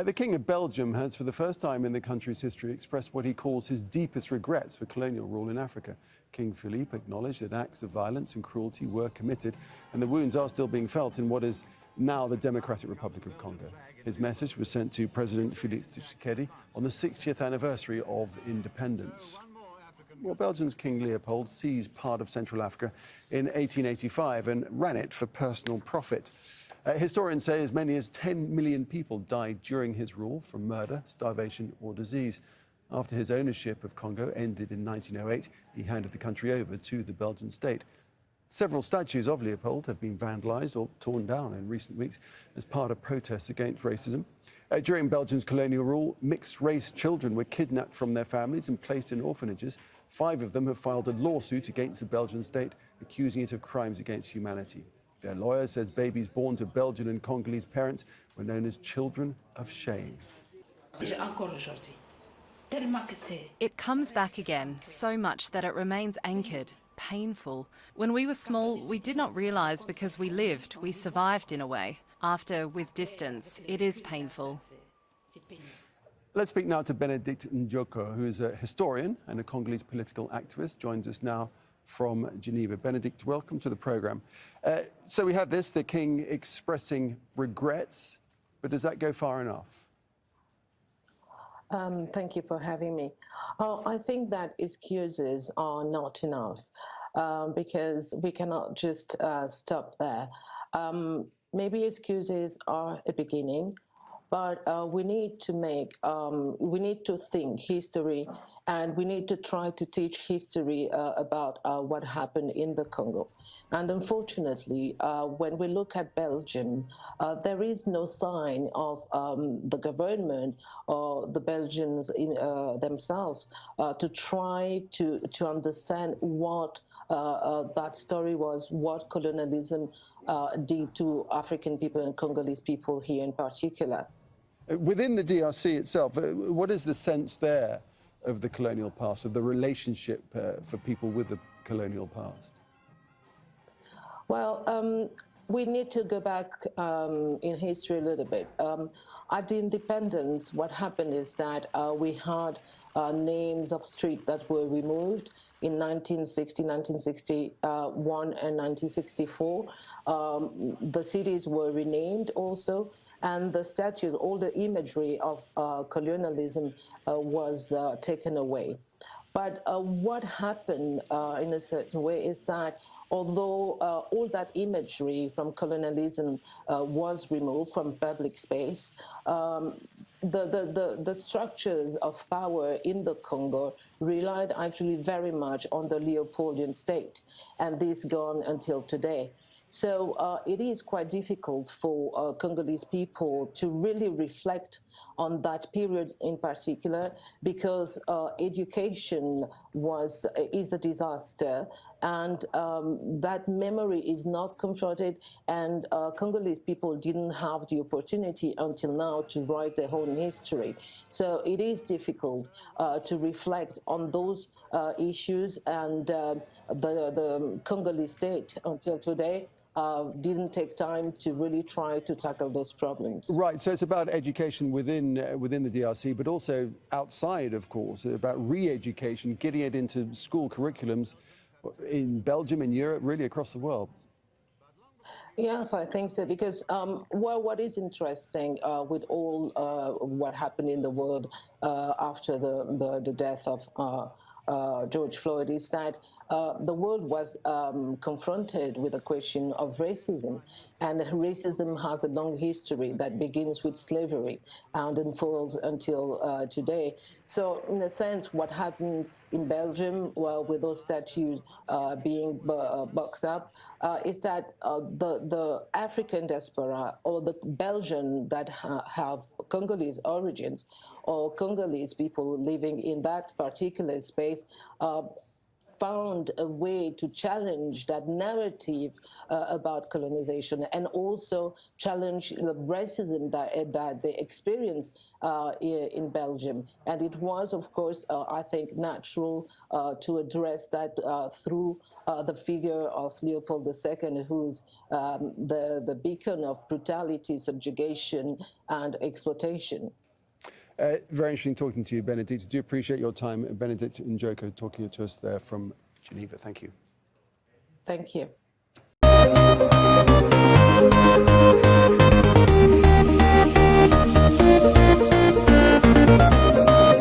The King of Belgium has, for the first time in the country's history, expressed what he calls his deepest regrets for colonial rule in Africa. King Philippe acknowledged that acts of violence and cruelty were committed, and the wounds are still being felt in what is now the Democratic Republic of Congo. His message was sent to President Félix Tshisekedi on the 60th anniversary of independence. Well, Belgium's King Leopold seized part of Central Africa in 1885 and ran it for personal profit. Historians say as many as 10 million people died during his rule from murder, starvation or disease. After his ownership of Congo ended in 1908, he handed the country over to the Belgian state. Several statues of Leopold have been vandalized or torn down in recent weeks as part of protests against racism. During Belgium's colonial rule, mixed-race children were kidnapped from their families and placed in orphanages. 5 of them have filed a lawsuit against the Belgian state, accusing it of crimes against humanity. Their lawyer says babies born to Belgian and Congolese parents were known as children of shame. It comes back again, so much that it remains anchored, painful. When we were small, we did not realise because we lived, we survived in a way. After, with distance, it is painful. Let's speak now to Benedict Njoko, who is a historian and a Congolese political activist, joins us now from Geneva. Benedict, welcome to the programme. So we have this, the King expressing regrets, but does that go far enough? Thank you for having me. I think that excuses are not enough because we cannot just stop there. Maybe excuses are a beginning, but we need to think history, and we need to try to teach history about what happened in the Congo. And unfortunately, when we look at Belgium, there is no sign of the government or the Belgians themselves to try to understand what that story was, what colonialism did to African people and Congolese people here in particular. Within the DRC itself, what is the sense there of the colonial past, of the relationship for people with the colonial past? Well, we need to go back in history a little bit. At the independence, what happened is that we had names of streets that were removed in 1960, 1961, and 1964. The cities were renamed also, and the statues, all the imagery of colonialism was taken away. But what happened in a certain way is that although all that imagery from colonialism was removed from public space, the structures of power in the Congo relied actually very much on the Leopoldian state, and this gone until today. So it is quite difficult for Congolese people to really reflect on that period in particular, because education is a disaster, and that memory is not confronted, and Congolese people didn't have the opportunity until now to write their own history. So it is difficult to reflect on those issues, and the Congolese state until today didn't take time to really try to tackle those problems. Right, so it's about education within the DRC, but also outside, of course, about re-education, getting it into school curriculums in Belgium, in Europe, really across the world. Yes, I think so, because what is interesting with all what happened in the world after the death of George Floyd is that the world was confronted with the question of racism, and racism has a long history that begins with slavery and unfolds until today. So in a sense, what happened in Belgium, well, with those statues being boxed up, is that the African diaspora, or the Belgian that have Congolese origins, or Congolese people living in that particular space, found a way to challenge that narrative about colonization, and also challenge the racism that they experienced in Belgium. And it was, of course, I think, natural to address that through the figure of Leopold II, who's the beacon of brutality, subjugation, and exploitation. Very interesting talking to you, Benedict. Do appreciate your time. Benedict and Joko talking to us there from Geneva. Thank you. Thank you.